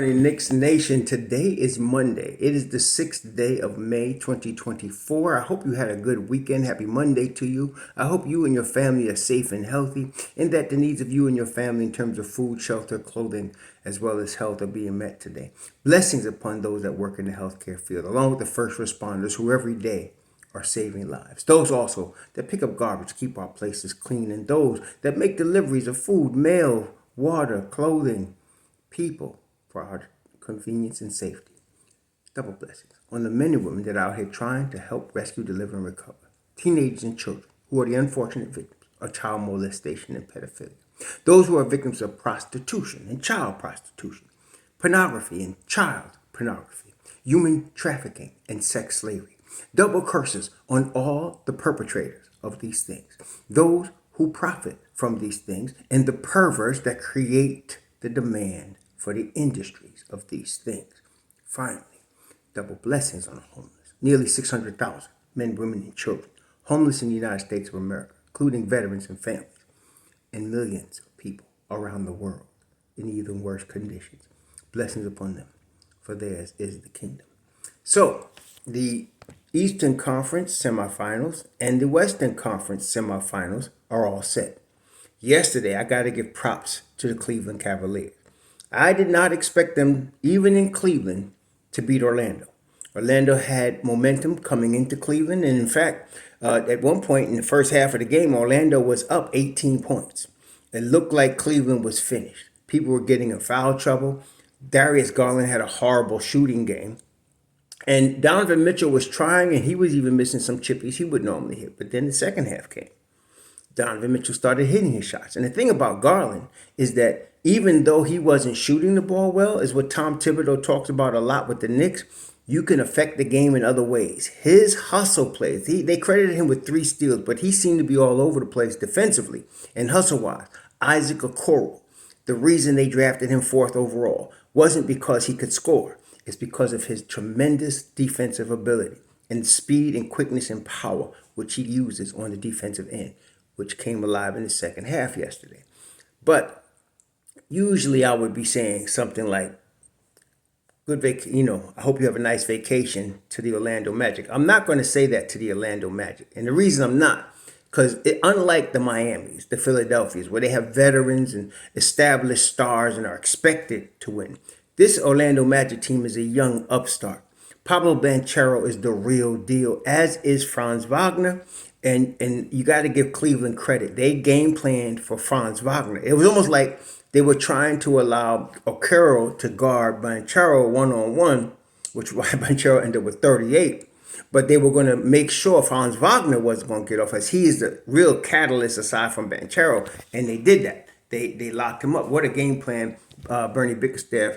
Knicks Nation, today is Monday. It is the 6th day of May 2024. I hope you had a good weekend. Happy Monday to you. I hope you and your family are safe and healthy, and that the needs of you and your family in terms of food, shelter, clothing, as well as health are being met today. Blessings upon those that work in the healthcare field, along with the first responders who every day are saving lives. Those also that pick up garbage, keep our places clean, and those that make deliveries of food, mail, water, clothing, people, for our convenience and safety. Double blessings on the men and women that are out here trying to help rescue, deliver, and recover teenagers and children who are the unfortunate victims of child molestation and pedophilia. Those who are victims of prostitution and child prostitution, pornography and child pornography, human trafficking and sex slavery. Double curses on all the perpetrators of these things, those who profit from these things, and the perverts that create the demand for the industries of these things. Finally, double blessings on the homeless. Nearly 600,000 men, women, and children homeless in the United States of America, including veterans and families, and millions of people around the world in even worse conditions. Blessings upon them, for theirs is the kingdom. So, the Eastern Conference semifinals and the Western Conference semifinals are all set. Yesterday, I got to give props to the Cleveland Cavaliers. I did not expect them, even in Cleveland, to beat Orlando. Orlando had momentum coming into Cleveland, and in fact, at one point in the first half of the game, Orlando was up 18 points. It looked like Cleveland was finished. People were getting in foul trouble. Darius Garland had a horrible shooting game. And Donovan Mitchell was trying, and he was even missing some chippies he would normally hit. But then the second half came. Donovan Mitchell started hitting his shots. And the thing about Garland is that even though he wasn't shooting the ball well, is what Tom Thibodeau talks about a lot with the Knicks, you can affect the game in other ways. His hustle plays, they credited him with 3 steals, but he seemed to be all over the place defensively and hustle-wise. Isaac Okoro, the reason they drafted him 4th overall wasn't because he could score. It's because of his tremendous defensive ability and speed and quickness and power, which he uses on the defensive end, which came alive in the second half yesterday. But usually I would be saying something like, I hope you have a nice vacation to the Orlando Magic. I'm not going to say that to the Orlando Magic. And the reason I'm not, because unlike the Miamis, the Philadelphias, where they have veterans and established stars and are expected to win, this Orlando Magic team is a young upstart. Pablo Banchero is the real deal, as is Franz Wagner. And you got to give Cleveland credit. They game planned for Franz Wagner. It was almost like they were trying to allow Okoro to guard Banchero one-on-one, which why Banchero ended up with 38. But they were going to make sure Franz Wagner wasn't going to get off, as he is the real catalyst aside from Banchero. And they did that. They locked him up. What a game plan. Bernie Bickerstaff,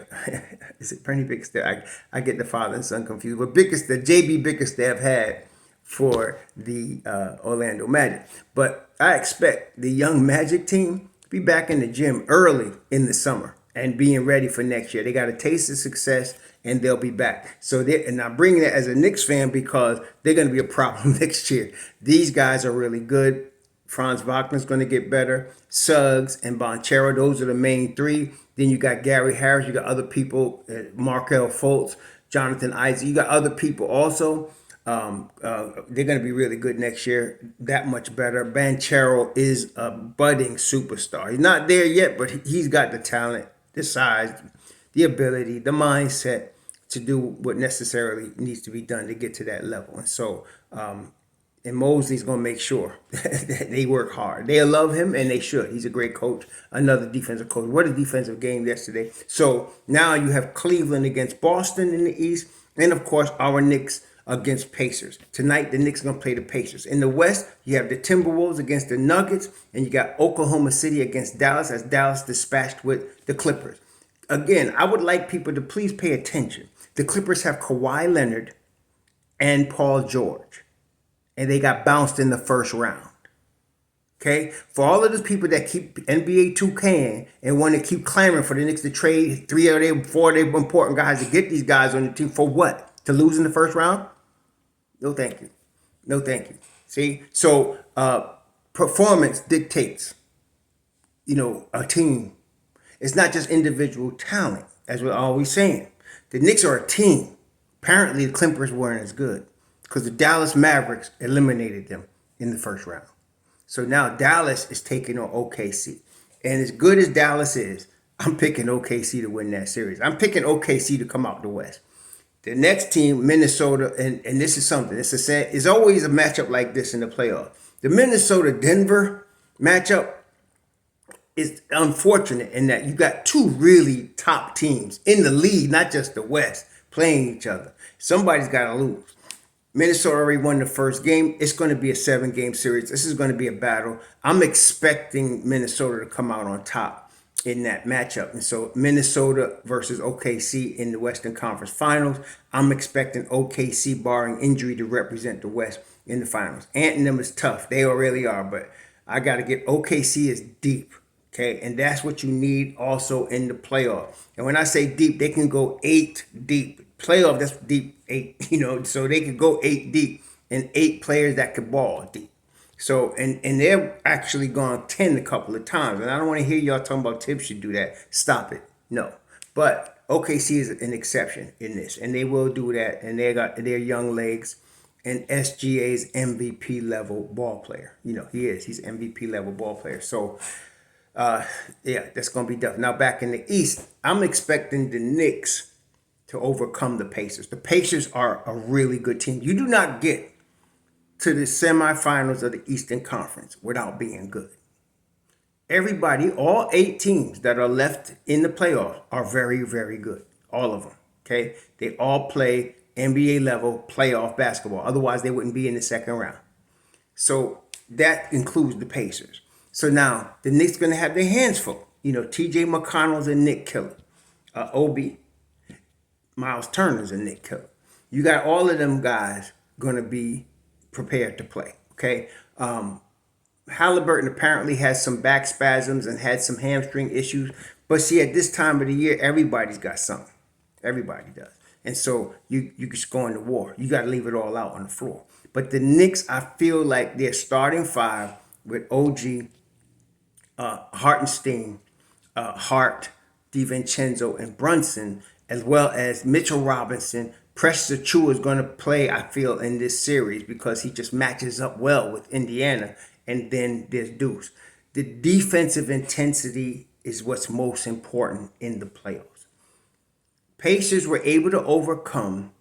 is it Bernie Bickerstaff? I get the father and son confused. But Bickerstaff, JB Bickerstaff had for the Orlando Magic. But I expect the young Magic team to be back in the gym early in the summer and being ready for next year. They got a taste of success, and they'll be back. And I'm bringing that as a Knicks fan because they're going to be a problem next year. These guys are really good. Franz Wagner's going to get better. Suggs and Banchero, those are the main 3. Then you got Gary Harris. You got other people, Markelle Fultz, Jonathan Isaac. You got other people also. They're going to be really good next year, that much better. Banchero is a budding superstar. He's not there yet, but he's got the talent, the size, the ability, the mindset to do what necessarily needs to be done to get to that level. And so, and Mosley's going to make sure that they work hard. They love him, and they should. He's a great coach, another defensive coach. What a defensive game yesterday. So now you have Cleveland against Boston in the East, and of course our Knicks against Pacers. Tonight, the Knicks are going to play the Pacers. In the West, you have the Timberwolves against the Nuggets, and you got Oklahoma City against Dallas, as Dallas dispatched with the Clippers. Again, I would like people to please pay attention. The Clippers have Kawhi Leonard and Paul George, and they got bounced in the first round. Okay? For all of those people that keep NBA 2K and want to keep clamoring for the Knicks to trade 4 of their important guys to get these guys on the team, for what? To lose in the first round? No, thank you. No, thank you. See? So, performance dictates, a team. It's not just individual talent. as we're always saying, the Knicks are a team. Apparently, the Clippers weren't as good because the Dallas Mavericks eliminated them in the first round. So now Dallas is taking on OKC. And as good as Dallas is, I'm picking OKC to win that series. I'm picking OKC to come out the West. The next team, Minnesota, and this is something. It's always a matchup like this in the playoffs. The Minnesota-Denver matchup is unfortunate in that you got two really top teams in the league, not just the West, playing each other. Somebody's got to lose. Minnesota already won the first game. It's going to be a 7-game series. This is going to be a battle. I'm expecting Minnesota to come out on top in that matchup. And so Minnesota versus OKC in the Western Conference Finals. I'm expecting OKC, barring injury, to represent the West in the finals. Ant and them is tough. They really are. But I got to get OKC is deep. Okay, and that's what you need also in the playoff. And when I say deep, they can go 8 deep. Playoff, that's deep 8, so they could go 8 deep and 8 players that could ball deep. So, and they're actually gone 10 a couple of times. And I don't want to hear y'all talking about Tibbs should do that. Stop it. No. But OKC is an exception in this, and they will do that. And they got their young legs. And SGA's MVP level ball player. He is. He's MVP level ball player. So, yeah, that's going to be tough. Now, back in the East, I'm expecting the Knicks to overcome the Pacers. The Pacers are a really good team. You do not get to the semifinals of the Eastern Conference without being good. Everybody, all 8 teams that are left in the playoffs are very, very good. All of them, okay? They all play NBA level playoff basketball. Otherwise, they wouldn't be in the second round. So that includes the Pacers. So now the Knicks going to have their hands full. TJ McConnell's a Knick killer. Obi, Miles Turner's a Knick killer. You got all of them guys going to be prepared to play. Okay. Halliburton apparently has some back spasms and had some hamstring issues. But see, at this time of the year, everybody's got something. Everybody does. And so you just go into war. You got to leave it all out on the floor. But the Knicks, I feel like their starting 5 with OG, Hartenstein, Hart, DiVincenzo, and Brunson, as well as Mitchell Robinson. Precious Achiuwa is going to play, I feel, in this series because he just matches up well with Indiana. And then there's Deuce. The defensive intensity is what's most important in the playoffs. Pacers were able to overcome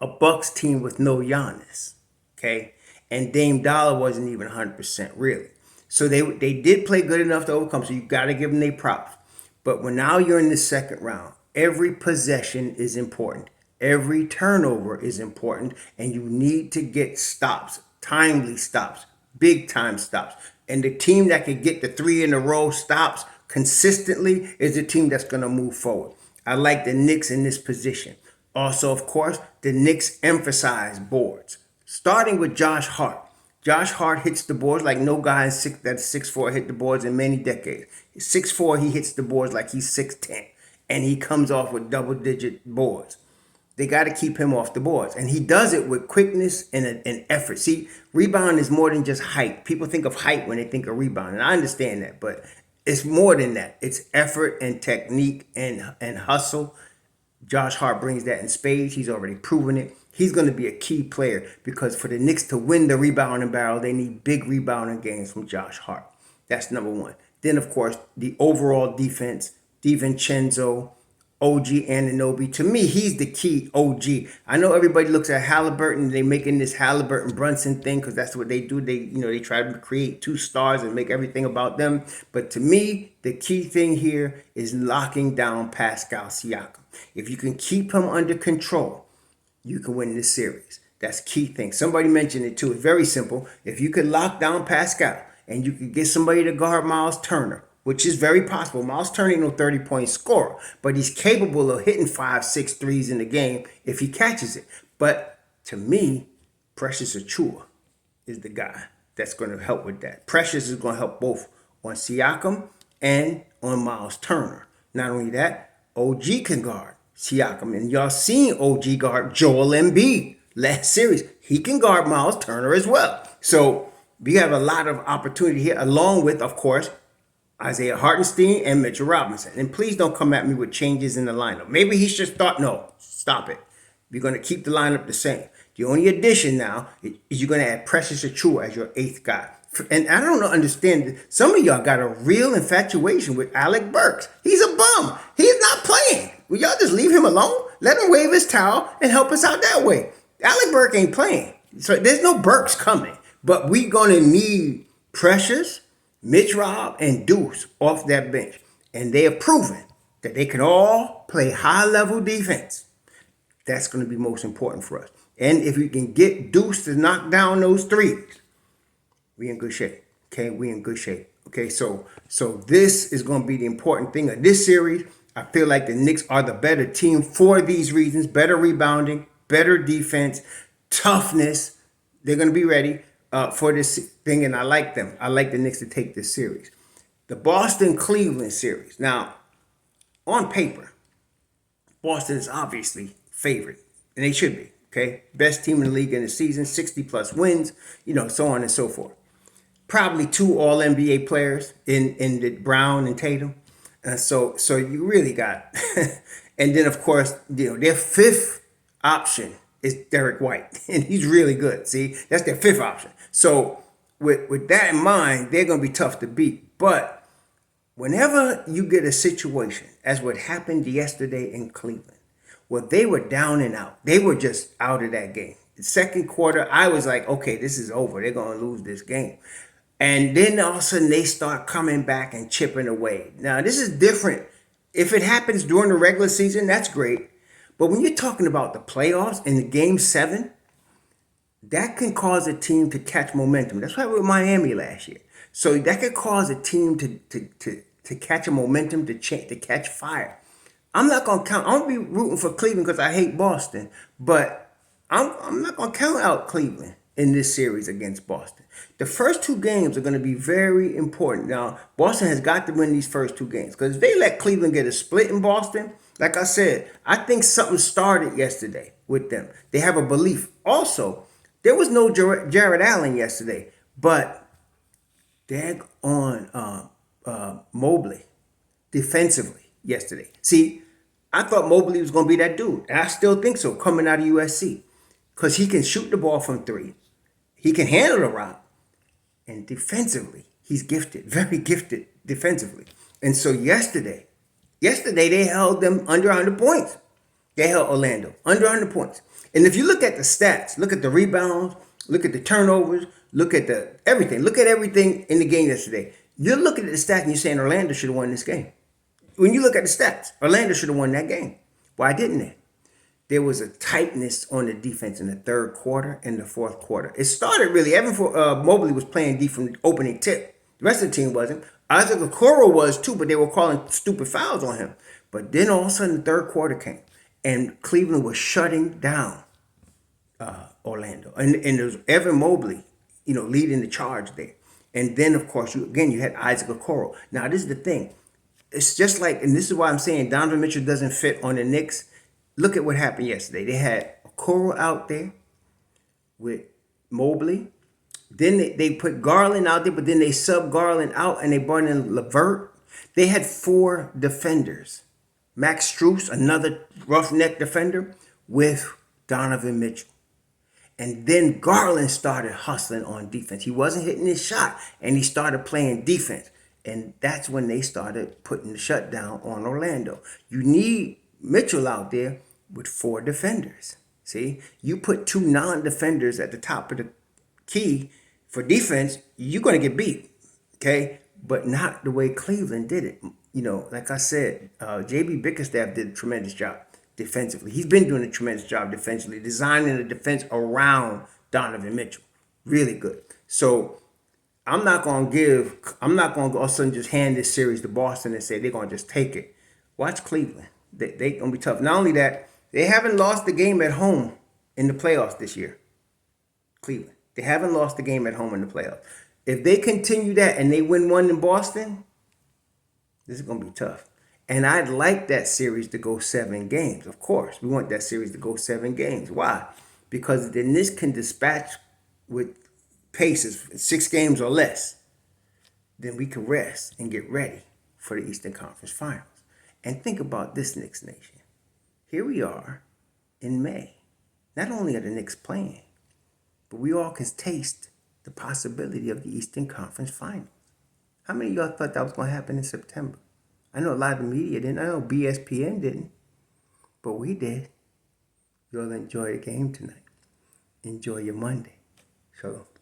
a Bucks team with no Giannis, okay? And Dame Dollar wasn't even 100% really. So they did play good enough to overcome, so you got to give them their props. But when now you're in the second round, every possession is important. Every turnover is important, and you need to get stops, timely stops, big time stops. And the team that can get the 3 in a row stops consistently is the team that's going to move forward. I like the Knicks in this position. Also, of course, the Knicks emphasize boards, starting with Josh Hart. Josh Hart hits the boards like no guy that's 6'4" hit the boards in many decades. 6'4", he hits the boards like he's 6'10", and he comes off with double-digit boards. They got to keep him off the boards, and he does it with quickness and effort. See, rebound is more than just height. People think of height when they think of rebound, and I understand that, but it's more than that. It's effort and technique and hustle. Josh Hart brings that in spades. He's already proven it. He's going to be a key player because for the Knicks to win the rebounding battle, they need big rebounding games from Josh Hart. That's number 1. Then, of course, the overall defense, DiVincenzo, OG Anunoby. To me, he's the key OG. I know everybody looks at Halliburton. They're making this Halliburton Brunson thing because that's what they do. They try to create 2 stars and make everything about them. But to me, the key thing here is locking down Pascal Siakam. If you can keep him under control, you can win this series. That's a key thing. Somebody mentioned it too. It's very simple. If you could lock down Pascal and you could get somebody to guard Miles Turner, which is very possible. Miles Turner ain't no 30-point scorer, but he's capable of hitting 5, 6 threes in the game if he catches it. But to me, Precious Achiuwa is the guy that's going to help with that. Precious is going to help both on Siakam and on Miles Turner. Not only that, OG can guard Siakam. And y'all seen OG guard Joel Embiid last series. He can guard Miles Turner as well. So we have a lot of opportunity here, along with, of course, Isaiah Hartenstein and Mitchell Robinson. And please don't come at me with changes in the lineup. Maybe he's just thought, no, stop it. We're going to keep the lineup the same. The only addition now is you're going to add Precious Achua as your eighth guy. And I don't understand. Some of y'all got a real infatuation with Alec Burks. He's a bum. He's not playing. Will y'all just leave him alone? Let him wave his towel and help us out that way. Alec Burks ain't playing. So there's no Burks coming. But we're going to need Precious, Mitch Rob, and Deuce off that bench. And they have proven that they can all play high-level defense. That's going to be most important for us. And if we can get Deuce to knock down those threes, we in good shape. Okay, we in good shape. Okay, so this is going to be the important thing of this series. I feel like the Knicks are the better team for these reasons. Better rebounding, better defense, toughness. They're going to be ready for this thing, and I like them. I like the Knicks to take this series. The Boston-Cleveland series. Now, on paper, Boston is obviously favored, and they should be. Okay, best team in the league in the season, 60+ wins, so on and so forth. Probably 2 All-NBA players in the Brown and Tatum. So you really got, and then of course, their fifth option is Derek White, and he's really good. See, that's their fifth option. So with that in mind, they're going to be tough to beat. But whenever you get a situation, as what happened yesterday in Cleveland, well, they were down and out. They were just out of that game. The second quarter, I was like, okay, this is over. They're going to lose this game. And then all of a sudden, they start coming back and chipping away. Now, this is different. If it happens during the regular season, that's great. But when you're talking about the playoffs in the Game 7, that can cause a team to catch momentum. That's why with Miami last year. So that could cause a team to catch a momentum, to catch fire. I'm not going to count. I'm going to be rooting for Cleveland because I hate Boston. But I'm not going to count out Cleveland in this series against Boston. The first 2 games are going to be very important. Now, Boston has got to win these first 2 games. Because if they let Cleveland get a split in Boston, like I said, I think something started yesterday with them. They have a belief. Also, there was no Jared Allen yesterday. But dag on Mobley defensively yesterday. See, I thought Mobley was going to be that dude. And I still think so, coming out of USC. Because he can shoot the ball from 3. He can handle the rock. And defensively, he's gifted. Very gifted defensively. And so yesterday they held them under 100 points. They held Orlando under 100 points. And if you look at the stats, look at the rebounds, look at the turnovers, look at everything. Look at everything in the game yesterday. You're looking at the stats and you're saying Orlando should have won this game. When you look at the stats, Orlando should have won that game. Why didn't they? There was a tightness on the defense in the third quarter and the fourth quarter. It started really, Evan Mobley was playing deep from the opening tip. The rest of the team wasn't. Isaac Okoro was too, but they were calling stupid fouls on him. But then all of a sudden the third quarter came, and Cleveland was shutting down Orlando. And there was Evan Mobley, leading the charge there. And then, of course, you had Isaac Okoro. Now, this is the thing. It's just like, and this is why I'm saying Donovan Mitchell doesn't fit on the Knicks. Look at what happened yesterday. They had Okoro out there with Mobley. Then they put Garland out there, but then they subbed Garland out and they brought in LeVert. They had 4 defenders. Max Strus, another roughneck defender, with Donovan Mitchell. And then Garland started hustling on defense. He wasn't hitting his shot, and he started playing defense. And that's when they started putting the shutdown on Orlando. You need Mitchell out there with 4 defenders. See, you put 2 non-defenders at the top of the key for defense, you're going to get beat. Okay, but not the way Cleveland did it. Like I said, JB Bickerstaff did a tremendous job defensively. He's been doing a tremendous job defensively, designing the defense around Donovan Mitchell. Really good. So I'm not going to all of a sudden just hand this series to Boston and say they're going to just take it. Watch Cleveland. They're going to be tough. Not only that, they haven't lost the game at home in the playoffs this year. Cleveland. They haven't lost the game at home in the playoffs. If they continue that and they win one in Boston, this is going to be tough. And I'd like that series to go 7 games. Of course, we want that series to go 7 games. Why? Because then this can dispatch with paces, 6 games or less. then we can rest and get ready for the Eastern Conference Finals. And think about this, Knicks Nation. Here we are in May. Not only are the Knicks playing, but we all can taste the possibility of the Eastern Conference Finals. How many of y'all thought that was going to happen in September? I know a lot of the media didn't. I know BSPN didn't. But we did. Y'all enjoy the game tonight. Enjoy your Monday. Shalom.